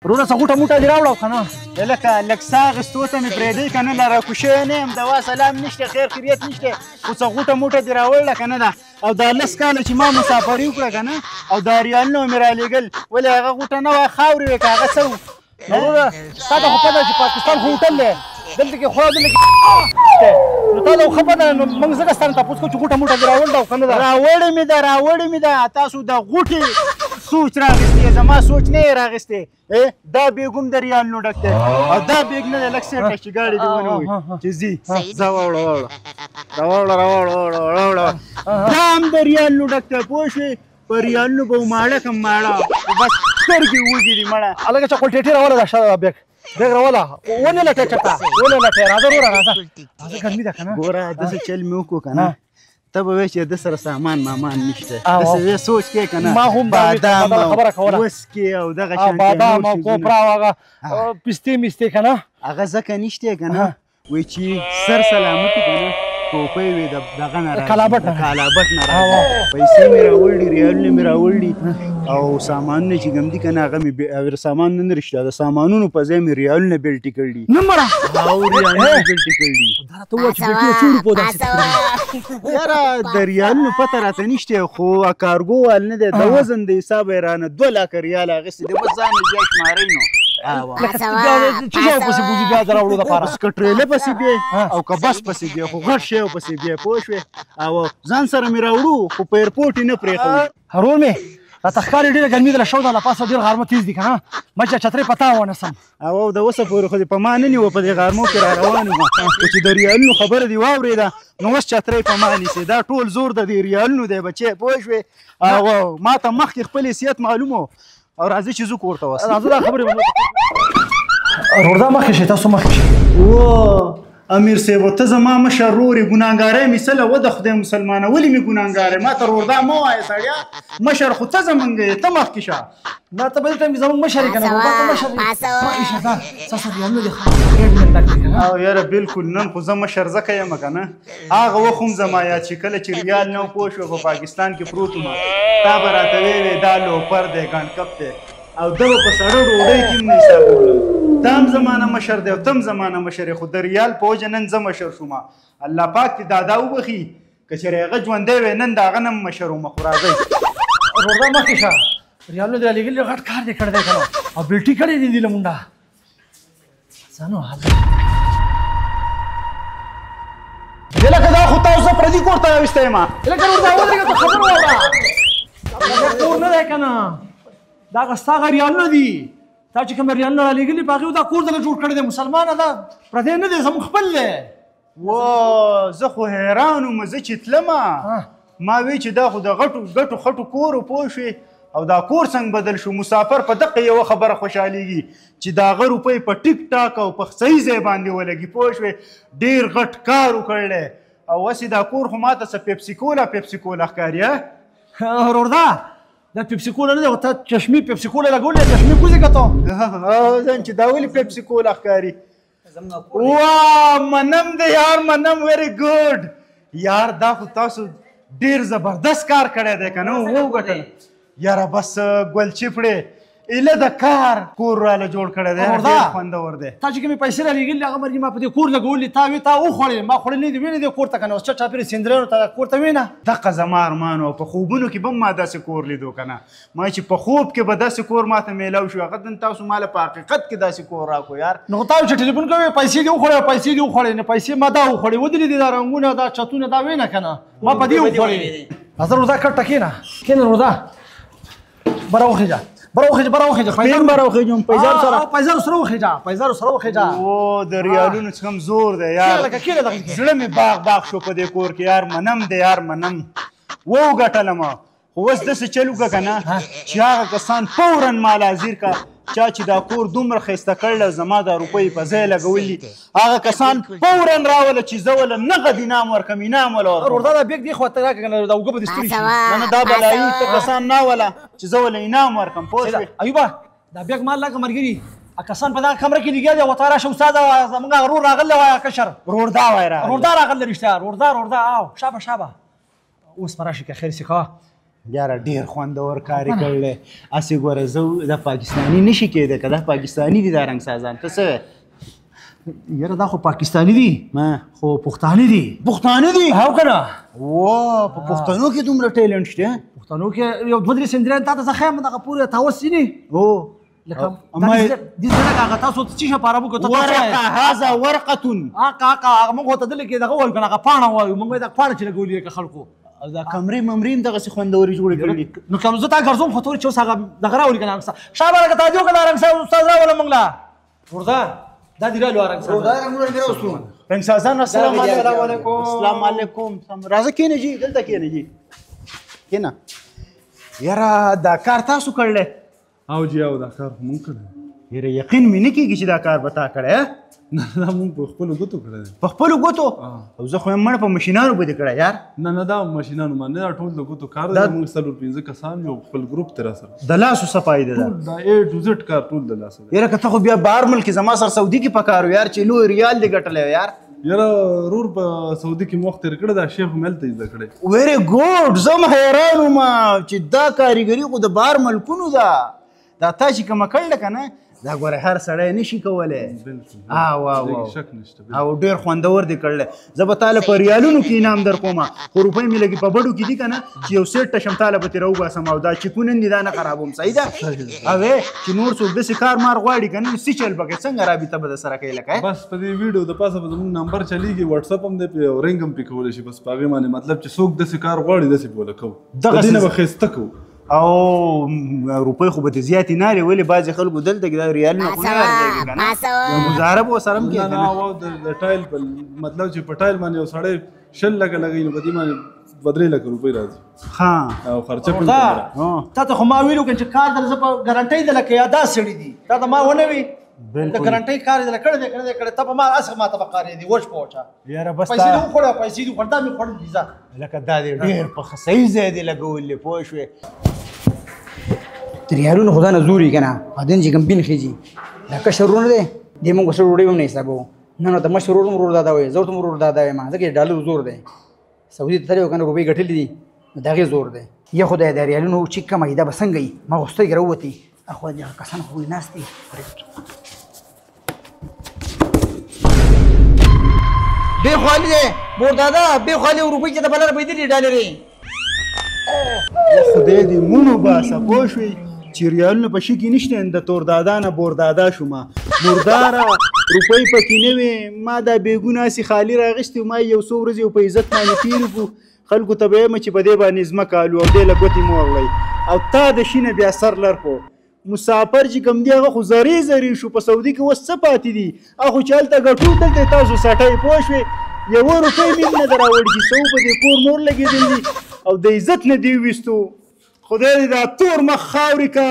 وروره څه غوټه موټه دې راوړه که نه لکه لږ ساه اخیستو ته مې پرېږدئ که نه لا راکوشوی نه یم دوا سلام نشته خیر خیریت نشته خو څه غوټه موټه دې راوړله که نه ده او دا 10 کاله چې ما مسافري وکړه که نه او دا ریالونه مې رالېږل ولې هغه غوټه نه وه خاورې وې که هغه څه وو وروره تا ته خو پته چې پاکستان خو هوټل دی دلته کې خورا دلته کې نو تا ته خو ښه پته نو موږ ځکه ستا نه تپوس کوو چې غوټه موټه دې راوړله او که نه ده راوړې مې ده تاسو د غوټې سوچ راغستې زما سوچ نه یې راغستې دا بیګ هم د ریالونو ډک دی او دا بیګ نه دی لږ سیټ چې ګاډي دې ونیوي چې ځي ځه راوړه دا هم د ریالونو ډک دی پوه شوې په ریالونو به ماړه کم ماړه بس سترګې وږي دي مړه هلکه چا کولټېټې راوله دا شا بیګ راوله ونې لټې چټه ونې لټې راځه وروره راځه ګرمي ده که نه ګوره داسې چل مې وکړو که نه ته به وایې چې د سره سامان مامان نشته داسې سوچ کې که نه ما هم بادام خبره کوله وسکې او دغه شانتې بادام او کوپرا او هغه پستې مستې که نه هغه ځکه نشته که نه وایي چې سر سلامتي که نه ټوپۍ وې دغه نه راځي کالابټ نه راځي پیسې مې راوړي ریالونه مې راوړي او سامانونه چې کوم دي که نه هغه مې سامان نه رښتیا د سامانونو په ځای مې ریالونه بېلټې کړي نه مړه او ریالونه بېلټې کړي دا راته ووایه چې بېلټې څو روپو داسې یاره د ریالونو پته راته نشته خو کارګو وال نه دی د وزن د حساب یې رانه 2 لکه ریال اخیستې دی بس ځان یې زیات شمارئ نو څه شی پسې بوځي بیا د راوړو دپاره که ټرېلې پسې بې او که بس پسې بې خو غټ شی پسې بې پوه شوې او ځان سره مې راوړو خو په ایرپورټ یې نه پرېښودو هرور مې راته ښکاري ډېره ګرمي ده له شوده له پاسه ډېر غرمه تېز دي که نه ما چې چترۍ په تا ونیسم او د اوسه پورې خو دې په ما نه نیوه په دې غرمو کې را روان یم خو چې د ریالونو خبره دې واورېده نو اوس چترۍ په ما نیسې دا ټول زور د دې ریالونو دی بچی پوه شوې او ما ته مخکې خپل حیثیت معلوم و او راځئ چې زه کور ته وسم راځه دا خبرې روردا مخکې شئ تاسو مخکې شئ و امیر صاحب ته زما مشر ورور یې ګناهګارۍ مې څه له وده خدای مسلمانه ولې مې ګناهګار ما ته روردا مه وایه سړیه مشر خو ته زمونږ یې ته مخکې شه نه ته بل ټایم کې زمونږ مشر یې که نه روردا ته مشر یې مخکې شه ځه ستاسو ریالونه دې ډېر مې ډک دي که نه او یاره بلکل نن خو زه مشر ځکه یم که نه هغه وخت هم زما یاد چې کله چې ریال نه و پوه شوه په پاکستان کې پروت وم تا به راته ویې دا لوپر دی ګنډکپ دی او ده به په سړه ډوډۍ کې هم نه حسابولم ته هم زمانه مشر دی او ته هم زمانه مشر یې خو د ریال په وجه نن زه مشر شوم الله پاک دې دادا وبخي که چېرې هغه ژوندی وی نن د هغه نه مشر وم خو راځئ روردا مخکې شه ریالونه دې رالېږلي غټ کار دې کړی دی که نه او بېلټي کړې دي دې له مونډه ځه نو لکه دا خو تاسو پردي کور ته راوستی یم لکه روردا ودرېږه ته خبره واوره کور نه دی که نه دا هغه ستا هغه ریالونه دي تا چې کوم ریالونه رالېږلي په هغې دا کور دله جوړ کړی دی مسلمانه دا پردی نه دی زموږ خپل دی و زه خو حیران وم زه چې تلمه ما وی چې دا خو د ګټو خټو کور و پوه شوې او دا کور څنګه بدل شو مسافر په دقه یوه خبره خوشحالېږي چې د هغه روپۍ په ټیک ټاک او په صحیح ځای باندې ولګي پوه شوې ډېر غټ کار وکړی او اوس دا کور خو ماته څه پیپسي کوله ښکاري روردا دا پیپسي کوله نه دی ته چشمې پیپسي کوله لګولې چشمې کوزې که ته ځان چې دا ولې پیپسي کوله ښکاري وا منم دی یار منم ویری ګوډ یار دا خو تاسو ډېر زبردست کار کړی دی که نه وګټل یاره بس ګل چپړې ایله د کار کور راله جوړ کړی دی ډېر خوندور دی تا چې کومې پیسې رالېږلي هغه مرګي ما په دې کور لګولي تا وخوړې ما خوړلې دي وینې دې کور ته که نه اوس چا چاپېره سیندریانو ته کور ته وینه دقه زما ارمان و په خوبونو کې به هم ما داسې کور لیدو که نه ما چې په خوب کې به داسې کور ما ته میلاو شو هغه نن تاسو ما له په حقیقت کې داسې کور راکړو یار نو تا چې ټلیفون کوې پیسې دې وخوړې نه پیسې ما دا وخوړې ودرې دي دا رنګونه دا چتونه دا وینه که نه ما په دې وخوړې راځه روردا کټه کښېنه روردا بره وخېږه پیزارو سره وخېږه او د ریالونو څخه هم زور دی یار زړه مې باغ شو په دې کور کې یار منم دی یار منم وګټلم خو اوس داسې چل وکړه که نه چې هغه کسان فورا مال حاضر کا چا چې دا کور دومره ښایسته کړله زما دا روپۍ په ځای لګولي هغه کسان فورا راوله چې زه وله نغد انعام ورکړم انعام وله روردا دا بیګ دې خوا ته راکړه که نه دا اوږه به دې ستړي شي نه دا بلایي ته کسان نه وله چې زه وله انعام ورکړم پوه شوې ایوبه دا بیګ مال لکه ملګري کسان په دغه کمره کې لګیا دي ورته راشه استاده زموږ هغه رور راغلی وایه کشر روردا وایه روردا راغلی رښتیا روردا او شابه اوس به راشي که خیر سي ښه یاره ډېر خوندور کار یې کړی هسې ګوره زه دا پاکستاني نشي کېدی که دا پاکستاني دي دا رنګسازان ته څه یاره دا خو پاکستاني دي خو پښتانه دي پښتانه دي هاو که نه په پښتنو کې دومره ټیلنټ شته پښتنو کې یو دوه درې سندرې تا ته زه ښیم دغه پورې تاوس ځینې هو لکه دې سره هغه تاسو څه شی په عربو کې ورقه هذا ورقه هغه موږ ورته دلته کې دغه وایو که نه هغه پاڼه وایو موږ دغه پاڼه چې لګولي که خلکو او دا کمرې ممرې هم دغسې خوندورې جوړې کړي نو که زه تا ګرځوم خو ته چې اوس هغه دغه راولي که نه شابه لکه تاجو که دا رنګ صاحب استاد راوله موږ له ورده دا دې رالو رنګ صاحب رنګسازان السلام علیکم السلام علیکم راځه کښېنه جي دلته کښېنه جي کښېنه یاره دا کار تاسو کړلی او جی او دا کار خو مونږ کړی یاره یقین مې نه کېږي چې دا کار به تا کړی نه دا مونږ په خپلو ګوتو کړی دی په خپلو ګوتو او زه خو یم مړ په مشینانو به دې کړی یار نه دا ماشینانو باندې دا ټول د ګوتو کار دی مونږ 4-5 کسان یو خپل ګروپ ته راسره د لاسو صفایي ده ټول دا A to Z کار ټول د لاسه دی یاره که ته خو بیا بهر ملک زما سره سعودي کې پکارو یار چې لوی ریال دې ګټلی یار یاره رور په سعودي کې مو وخت تېر کړی دا شیخ هم هلته زده کړی ویری ګوډ زه هم حیران وم چې دا کاریګري خو د بهر ملکونو ده دا تا چې کومه کړله که نه دا ګوره هر سړی نشي کولی شک نشته او ډېر خوندور دی کړلی زه به تاله په ریالونو کې انعام در کومه خو روپۍ مې لږې په بډو کې دي که نه چې یو سیټ ته شم تاله به ترې راوباسم او دا چیکونه دي دا نه خرابوم صحیح ده اوې چې نور څوک داسې کار مار غواړي که نه نو څه چل پکې څنګه رابطه به درسره کوي لکه بس په دې ویډیو د پاسه به زموږ نمبر چلیږي وټساپ هم دی او رنګ هم پې کولی شي بس په هغې باندې مطلب چې څوک داسې کار غواړي داسې به وله کوو په دې نه به ښایسته کوو او روپۍ خو به ته زیاتې نه لري ولې بعضې خلکو دلته کې دا ریالونه خو نه ارزېږي که نه ګزاره به ورسره هم کېږي نه د ټایل مطلب چې په ټایل باندې یو سړی 100 لکه لګوي نو په دې باندې 2-3 لکه روپۍ راځي او خرچه پې تا ته خو ما ویلو که چې کار در زه په ګارنټۍ دله کې یا دا سړي دي تا ته ما ونه وي د ګارنټۍ کار یې دله کړی دی ته په ما هسې ما ته به کار یې دي وچ په وچه یاره بس پیسې دې وخوړه پیسې دې وخوړه دا مې خوړل دي ځه لکه دا دې ډېر په صحیح ځای دې لګولې پوه شوې ریالونه خدا نه زوري که نه دین چې کوم بین خېږي دا کشر ورونه دی دې موږ ورسره ډوډۍ هم نه حسابوو نه نو د مشر ورور هم ورور دادا وایي زه ورته هم ورور دادا وایم ځکه ډالر زور دی سعودي ته تللی و که نه روپۍ ګټلې دي نو د هغې زور دی یا خدای د ریالونو چې کمه دا به څنګه وي ما خو سترګې راووتې اخوا دغه کسان خو ناست دي بې خوالي دی بور دادا بې خوالي روپۍ چې د بله رپېدلې ډالرې خدای دې مونو باسه پوه شوې چې ریالونه په شي کې نشته د تور دادا نه بور دادا شومه مرداره روپۍ پکې نه وې ما دا بېګونه هسې خالي راغېستې ما یو څو ورځې په عزت باندې تېرې کړو خلکو ته به یم چې په دې باندې ځمکه الو او دې له ګوتې مو اغړئ او تا د شي نه بیا سر لر کړو مسافر چې کوم دی هغه خو زرې زرې شو په سعودي کې اوس څه پاتې دي هغه چې هلته ګټو دلته تاسو سټئ پوه شوې یوه روپۍ مې نه در راوړي چې څه په دې کور مور لګېدل دي او د عزت نه دی ویستو خدای دې دا تور مخ خاورې که